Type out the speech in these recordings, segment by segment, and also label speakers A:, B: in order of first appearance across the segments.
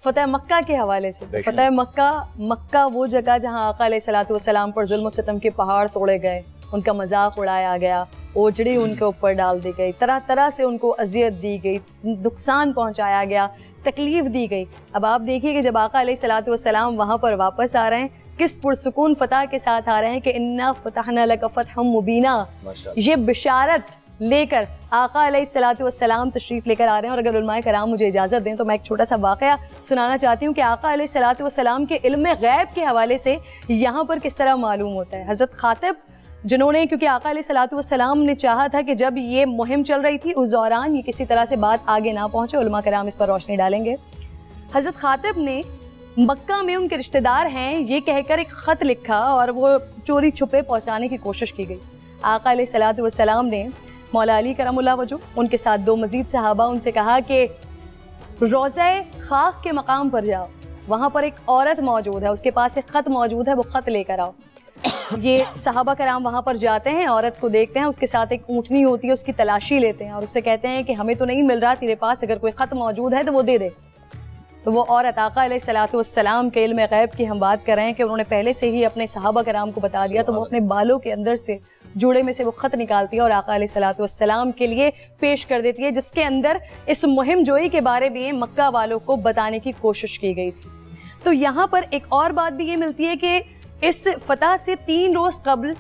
A: فتح مکہ کے حوالے سے. فتح مکہ وہ جگہ جہاں آقا علیہ الصلوۃ والسلام پر ظلم و ستم کے پہاڑ توڑے گئے, ان کا مذاق اڑایا گیا, اوجڑی ان کے اوپر ڈال دی گئی, طرح طرح سے ان کو اذیت دی گئی, نقصان پہنچایا گیا, تکلیف دی گئی. اب آپ دیکھیے کہ جب آقا علیہ الصلوۃ والسلام وہاں پر واپس آ رہے ہیں, کس پرسکون فتح کے ساتھ آ رہے ہیں کہ انا فتحنا لک فتحا مبینا. یہ بشارت لے کر آقا علیہ الصلوۃ والسلام تشریف لے کر آ رہے ہیں. اور اگر علماء کرام مجھے اجازت دیں تو میں ایک چھوٹا سا واقعہ سنانا چاہتی ہوں کہ آقا علیہ الصلوۃ والسلام کے علم غیب کے حوالے سے یہاں پر کس طرح معلوم ہوتا ہے. حضرت خاطب جنہوں نے, کیونکہ آقا علیہ الصلوۃ والسلام نے چاہا تھا کہ جب یہ مہم چل رہی تھی اس دوران یہ کسی طرح سے بات آگے نہ پہنچے, علماء کرام اس پر روشنی ڈالیں گے. حضرت خاطب نے مکہ میں ان کے رشتہ دار ہیں یہ کہہ کر ایک خط لکھا اور وہ چوری چھپے پہنچانے کی کوشش کی گئی. آقا علیہ الصلوۃ والسلام نے مولا علی کرم اللہ وجہ ان کے ساتھ 2 مزید صحابہ ان سے کہا کہ روضہ خاک کے مقام پر جاؤ, وہاں پر ایک عورت موجود ہے, اس کے پاس ایک خط موجود ہے, وہ خط لے کر آؤ. یہ صحابہ کرام وہاں پر جاتے ہیں, عورت کو دیکھتے ہیں, اس کے ساتھ ایک اونٹنی ہوتی ہے, اس کی تلاشی لیتے ہیں اور اس سے کہتے ہیں کہ ہمیں تو نہیں مل رہا, تیرے پاس اگر کوئی خط موجود ہے تو وہ دے دے. تو وہ عورت, آقا علیہ الصلوۃ والسلام کے علم غیب کی ہم بات کر رہے ہیں کہ انہوں نے پہلے سے ہی اپنے صحابہ کرام کو بتا دیا, تو وہ اپنے بالوں کے اندر سے جوڑے میں سے وہ خط نکالتی ہے اور آقا علیہ الصلوۃ والسلام کے لیے پیش کر دیتی ہے, جس کے اندر اس مہم جوئی کے بارے میں مکہ والوں کو بتانے کی کوشش کی گئی تھی. تو یہاں پر ایک اور بات بھی یہ ملتی ہے کہ اس فتح سے 3 روز قبل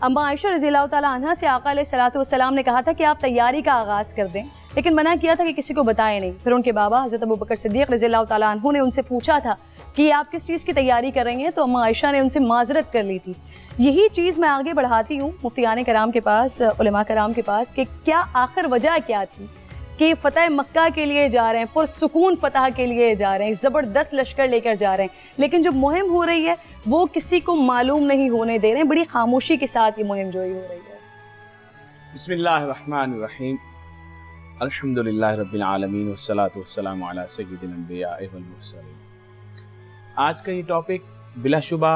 A: اما عائشہ رضی اللہ تعالیٰ عنہ سے آقا علیہ الصلوۃ والسلام نے کہا تھا کہ آپ تیاری کا آغاز کر دیں, لیکن منع کیا تھا کہ کسی کو بتائیں نہیں. پھر ان کے بابا حضرت ابوبکر صدیق رضی اللہ تعالیٰ عنہ نے ان سے پوچھا تھا کہ آپ کس چیز کی تیاری کر رہی ہیں, تو اما عائشہ نے ان سے معذرت کر لی تھی. یہی چیز میں آگے بڑھاتی ہوں مفتیان کرام کے پاس, علماء کرام کے پاس, کہ کیا آخر وجہ کیا تھی کہ فتح مکہ کے لیے جا رہے ہیں, پرسکون فتح کے لیے جا رہے ہیں, زبردست لشکر لے کر جا رہے ہیں, لیکن جو مہم ہو رہی ہے وہ کسی کو معلوم نہیں ہونے دے رہے ہیں, بڑی خاموشی کے ساتھ یہ مہم جوئی ہو رہی ہے.
B: بسم اللہ الرحمن الرحیم, الحمدللہ رب العالمین والصلاة والسلام علی سید الانبیاء والمرسلین. آج کا یہ ٹاپک بلا شبہ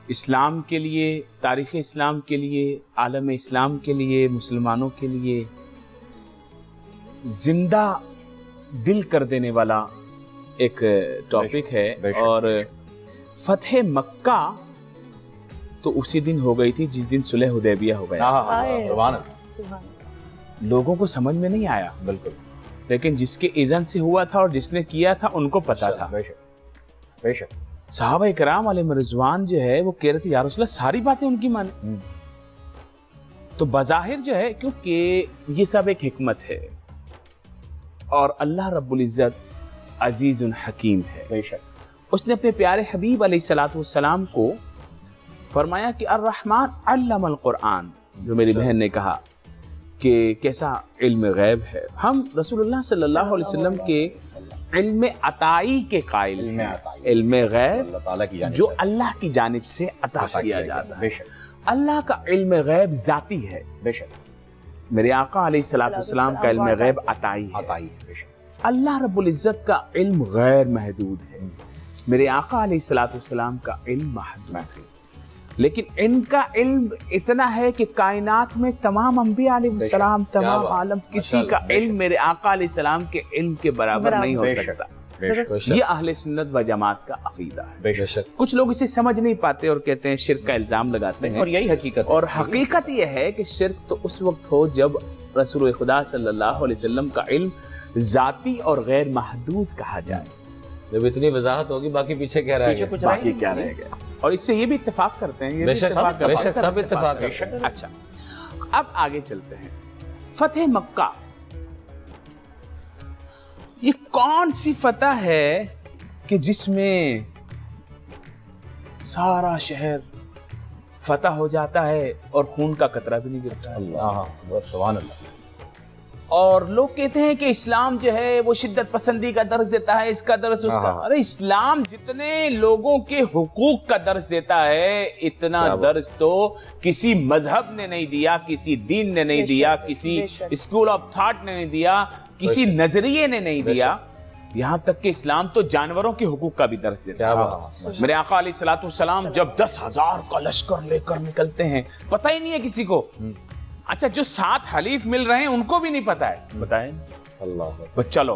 B: اسلام کے لیے, تاریخ اسلام کے لیے, عالم اسلام کے لیے, مسلمانوں کے لیے زندہ دل کر دینے والا ایک ٹاپک ہے. اور فتح مکہ تو اسی دن ہو گئی تھی جس دن صلح حدیبیہ ہو گیا. لوگوں کو سمجھ میں نہیں آیا بالکل, لیکن جس کے اذن سے ہوا تھا اور جس نے کیا تھا ان کو پتا تھا. بے شک صحابہ کرام علیہ رضوان جو ہے وہ کہہ رہے تھے یا رسول اللہ ساری باتیں ان کی مانیں. تو بظاہر جو ہے, کیونکہ یہ سب ایک حکمت ہے اور اللہ رب العزت عزیز حکیم ہے. بے شک اس نے اپنے پیارے حبیب علیہ الصلوۃ والسلام کو فرمایا کہ الرحمن علم القرآن, جو میری بہن نے کہا کہ کیسا علم غیب ہے. ہم رسول اللہ صلی اللہ علیہ وسلم کے علم عطائی کے قائل ہیں, علم غیب جو اللہ کی جانب سے عطا کیا جاتا ہے. اللہ کا علم غیب ذاتی ہے. بے شک میرے آقا علیہ الصلوۃ والسلام کا علم غیب عطائی ہے. اللہ رب العزت کا علم غیر محدود ہے, میرے آقا علیہ الصلوۃ والسلام کا علم محدود ہے. لیکن ان کا علم اتنا ہے کہ کائنات میں تمام انبیاء علیہ السلام, تمام عالم, کسی کا علم میرے آقا علیہ السلام کے علم کے برابر نہیں ہو سکتا. یہ اہل سنت و جماعت کا عقیدہ ہے. کچھ لوگ اسے سمجھ نہیں پاتے اور کہتے ہیں, شرک کا الزام لگاتے ہیں, اور یہی حقیقت. اور حقیقت یہ ہے کہ شرک تو اس وقت ہو جب رسول خدا صلی اللہ علیہ وسلم کا علم ذاتی اور غیر محدود کہا جائے.
C: جب اتنی وضاحت ہوگی باقی پیچھے کیا رہے گا,
B: باقی کیا رہے گا. اور اس سے یہ بھی اتفاق کرتے ہیں,
C: بے شک سب اتفاق کرتے ہیں.
B: اچھا اب آگے چلتے ہیں. فتح مکہ یہ کون سی فتح ہے کہ جس میں سارا شہر فتح ہو جاتا ہے اور خون کا قطرہ بھی نہیں گرتا.
C: اللہ سبحان اللہ.
B: اور لوگ کہتے ہیں کہ اسلام جو ہے وہ شدت پسندی کا درس دیتا ہے, اس کا درس اس کا. ارے اسلام جتنے لوگوں کے حقوق کا درس دیتا ہے اتنا درس تو کسی مذہب نے نہیں دیا, کسی دین نے نہیں دیا, کسی اسکول آف تھاٹ نے نہیں دیا, کسی نظریے نے نہیں دیا. یہاں تک کہ اسلام تو جانوروں کے حقوق کا بھی درس دیتا ہے. میرے آقا علیہ الصلوۃ والسلام جب 10,000 کا لشکر لے کر نکلتے ہیں, پتہ ہی نہیں ہے کسی کو. اچھا جو 7 حلیف مل رہے ہیں ان کو بھی نہیں پتا ہے, بتائیں اللہ. چلو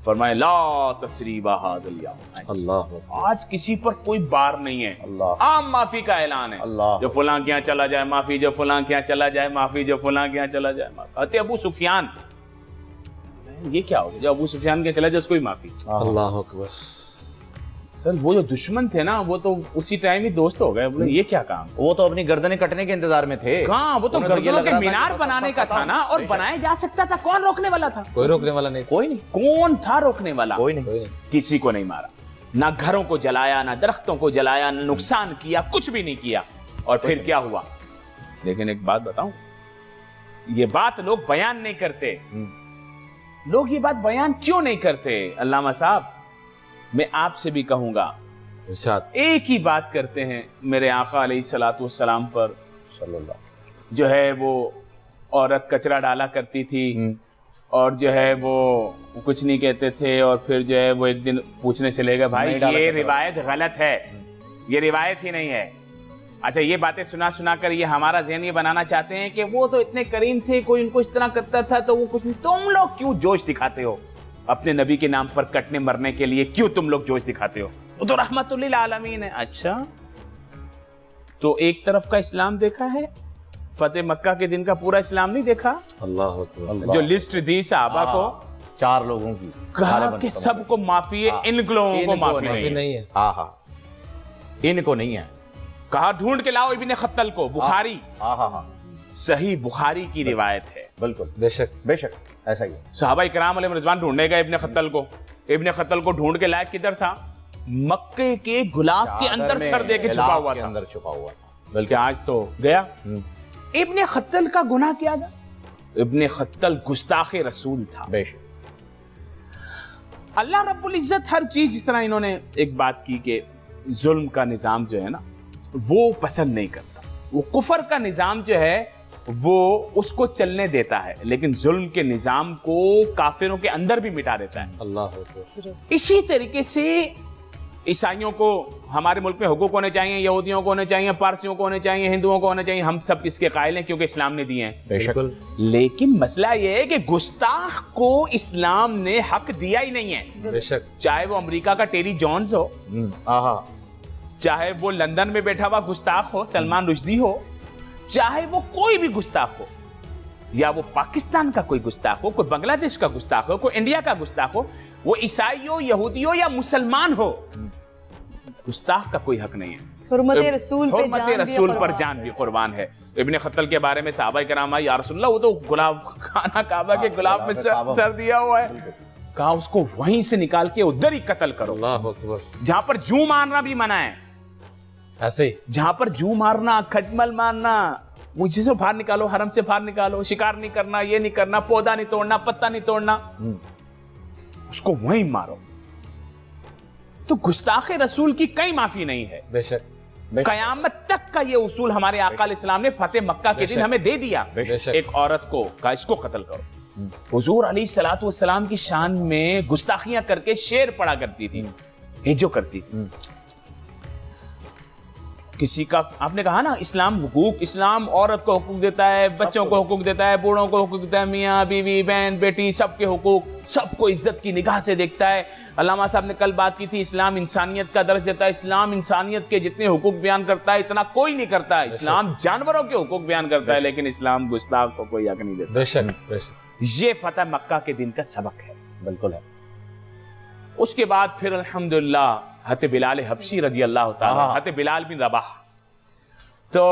B: فرمائے لا تسریب ھذا الیوم،
C: اللہ
B: آج کسی پر کوئی بار نہیں ہے،
C: اللہ
B: عام معافی کا اعلان ہے،
C: اللہ
B: جو فلاں کے یہاں چلا جائے معافی، جو فلاں کے یہاں چلا جائے معافی، جو فلاں کے یہاں چلا جائے معافی۔ حضرت ابو سفیان، یہ کیا ہو گیا جو ابو سفیان کے چلا جائے اس کو ہی معافی؟
C: اللہ اکبر۔
B: سر وہ جو دشمن تھے نا وہ تو اسی ٹائم ہی دوست ہو گئے، بولے یہ کیا کام؟
C: وہ تو اپنی گردنیں کٹنے کے انتظار میں تھے۔
B: کہاں، وہ تو
C: انہیں تو یہ
B: گردنوں
C: لگ
B: کے
C: رہا تھا
B: مینار
C: کہ بس
B: بنانے کا
C: ختم۔
B: تھا نا، اور بنایا جا سکتا تھا، کون روکنے والا تھا؟
C: کوئی روکنے والا نہیں، کوئی نہیں،
B: کون تھا روکنے والا؟
C: کوئی نہیں۔
B: کسی کو نہیں مارا، نہ گھروں کو جلایا، نہ درختوں کو جلایا، نہ نقصان کیا، کچھ بھی نہیں کیا۔ اور پھر کیا ہوا؟ لیکن ایک بات بتاؤں، یہ بات لوگ بیان نہیں کرتے۔ لوگ یہ بات بیان کیوں نہیں کرتے؟ علامہ صاحب میں آپ سے بھی کہوں گا، ایک ہی بات کرتے ہیں میرے آقا علیہ الصلوۃ والسلام پر،
C: صلی اللہ،
B: جو ہے وہ عورت کچرا ڈالا کرتی تھی اور جو ہے وہ کچھ نہیں کہتے تھے، اور پھر جو ہے وہ ایک دن پوچھنے چلے گئے بھائی یہ روایت غلط ہے، یہ روایت ہی نہیں ہے۔ اچھا یہ باتیں سنا سنا کر یہ ہمارا ذہن یہ بنانا چاہتے ہیں کہ وہ تو اتنے کریم تھے، کوئی ان کو اس طرح کرتا تھا تو وہ کچھ نہیں۔ تم لوگ کیوں جوش دکھاتے ہو اپنے نبی کے نام پر کٹنے مرنے کے لیے؟ کیوں تم لوگ جوش دکھاتے ہو؟ وہ تو رحمت للعالمین ہے۔ اچھا تو ایک طرف کا اسلام دیکھا ہے، فتح مکہ کے دن کا پورا اسلام نہیں دیکھا؟
C: اللہ اکبر۔
B: جو لسٹ دی صحابہ کو،
C: 4 لوگوں کی،
B: کہا کہ سب کو معافی ہے، ان لوگوں کو معافی نہیں ہے۔
C: ہاں ہاں، ان کو نہیں ہے۔
B: کہا ڈھونڈ کے لاؤ ابن خطل کو، بخاری،
C: ہاں ہاں ہاں،
B: صحیح بخاری کی روایت ہے۔
C: بالکل، بے شک بے شک، ایسا ہی ہے۔
B: صحابہ کرام علیہ رضوان ڈھونڈنے گئے ابن خطل کو، ابن خطل کو ڈھونڈ کے لائے کدھر تھا؟ مکے کے غلاف کے اندر سر دے کے چھپا ہوا تھا،
C: اندر چھپا ہوا تھا۔
B: بلکہ آج تو گیا۔ ابن خطل کا گناہ کیا تھا؟ ابن خطل گستاخ رسول تھا۔
C: بے شک،
B: اللہ رب العزت ہر چیز، جس طرح انہوں نے ایک بات کی کہ ظلم کا نظام جو ہے نا وہ پسند نہیں کرتا، وہ کفر کا نظام جو ہے وہ اس کو چلنے دیتا ہے، لیکن ظلم کے نظام کو کافروں کے اندر بھی مٹا دیتا ہے۔
C: اللہ اکبر۔
B: اسی طریقے سے عیسائیوں کو ہمارے ملک میں حقوق ہونے چاہیے، یہودیوں کو ہونے چاہیے، پارسیوں کو ہونے چاہیے، ہندوؤں کو ہونے چاہیے، ہم سب اس کے قائل ہیں کیونکہ اسلام نے دیے ہیں۔
C: بے شک،
B: لیکن مسئلہ یہ ہے کہ گستاخ کو اسلام نے حق دیا ہی نہیں ہے،
C: بے شک،
B: چاہے وہ امریکہ کا ٹیری جونز ہو،
C: ہاں ہاں،
B: چاہے وہ لندن میں بیٹھا ہوا گستاخ ہو سلمان رشدی ہو، چاہے وہ کوئی بھی گستاخ ہو، یا وہ پاکستان کا کوئی گستاخ ہو، کوئی بنگلہ دیش کا گستاخ ہو، کوئی انڈیا کا گستاخ ہو، وہ عیسائی ہو، یہودی ہو یا مسلمان ہو، گستاخ کا کوئی حق نہیں ہے۔
A: حرمت رسول پہ
B: حرمت رسول پر جان بھی قربان ہے۔ ابن خطل کے بارے میں صحابہ کرام آئے، یا رسول اللہ وہ تو گلاب خانہ کعبہ کے گلاب میں سر دیا ہوا ہے، کہا اس کو وہیں سے نکال کے ادھر ہی قتل کرو،
C: اللہ اکبر۔
B: جہاں پر جو مارنا بھی منع ہے،
C: ایسے ہی
B: جہاں پر جو مارنا، کھٹمل مارنا، وہ جسے باہر نکالو، حرم سے باہر نکالو، شکار نہیں کرنا، یہ نہیں کرنا، پودا نہیں توڑنا، پتا نہیں توڑنا، اس کو وہیں مارو۔ تو گستاخ رسول کی کئی معافی نہیں ہے۔
C: بے شک،
B: قیامت تک کا یہ اصول ہمارے آقا علیہ السلام نے فتح مکہ کے دن ہمیں دے دیا۔ ایک عورت کو کہا اس کو قتل کرو، حضور علیہ الصلوۃ والسلام کی شان میں گستاخیاں کر کے شعر پڑھا کرتی تھی، ہجو کرتی تھی۔ کسی کا آپ نے کہا نا اسلام حقوق، اسلام عورت کو حقوق دیتا ہے، بچوں کو حقوق دیتا ہے، بوڑھوں کو حقوق دیتا ہے، میاں بیوی بہن بیٹی سب کے حقوق، سب کو عزت کی نگاہ سے دیکھتا ہے۔ علامہ صاحب نے کل بات کی تھی، اسلام انسانیت کا درس دیتا ہے، اسلام انسانیت کے جتنے حقوق بیان کرتا ہے اتنا کوئی نہیں کرتا ہے۔ اسلام جانوروں کے حقوق بیان کرتا ہے لیکن اسلام گستاخ کو کوئی حق نہیں دیتا۔
C: بے شک، بے شک،
B: یہ فتح مکہ کے دن کا سبق ہے۔
C: بالکل ہے۔
B: اس کے بعد پھر الحمدللہ حضرت بلال حبشی رضی اللہ تعالیٰ، حضرت بلال بن رباح، تو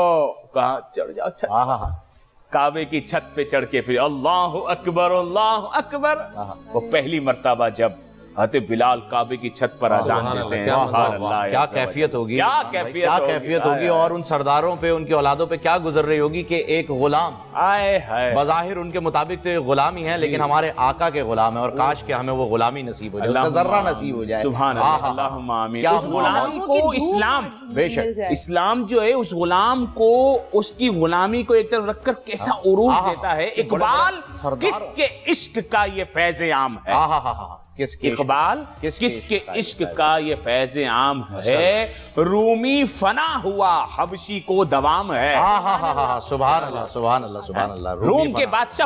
B: کہا چڑھ جاؤ چھت، کعبے کی چھت پہ چڑھ کے پھر اللہ اکبر اللہ اکبر۔ وہ پہلی مرتبہ جب حضرت بلال کعبے کی چھت پر اذان دیتے ہیں، سبحان اللہ،
C: کیا کیفیت ہوگی،
B: کیا
C: کیفیت ہوگی، اور ان سرداروں پہ، ان کی اولادوں پہ کیا گزر رہی ہوگی کہ ایک غلام،
B: آئے ہائے،
C: بظاہر ان کے مطابق تو غلام ہی ہیں لیکن ہمارے آقا کے غلام ہیں، اور کاش کہ ہمیں وہ غلامی نصیب ہو جائے، اس کا ذرہ نصیب ہو جائے۔
B: سبحان اللہ، اللہم آمین۔ اس غلامی کو اسلام،
C: بے شک،
B: اسلام جو ہے اس غلام کو، اس کی غلامی کو ایک طرف رکھ کر کیسا عروج دیتا ہے۔ اقبال کس کے عشق کا یہ فیض عام ہے، اقبال کس کے عشق کا یہ فیض عام ہے، رومی فنا ہوا حبشی کو دوام ہے۔
C: سبحان اللہ، سبحان اللہ، سبحان اللہ،
B: روم کے بادشاہ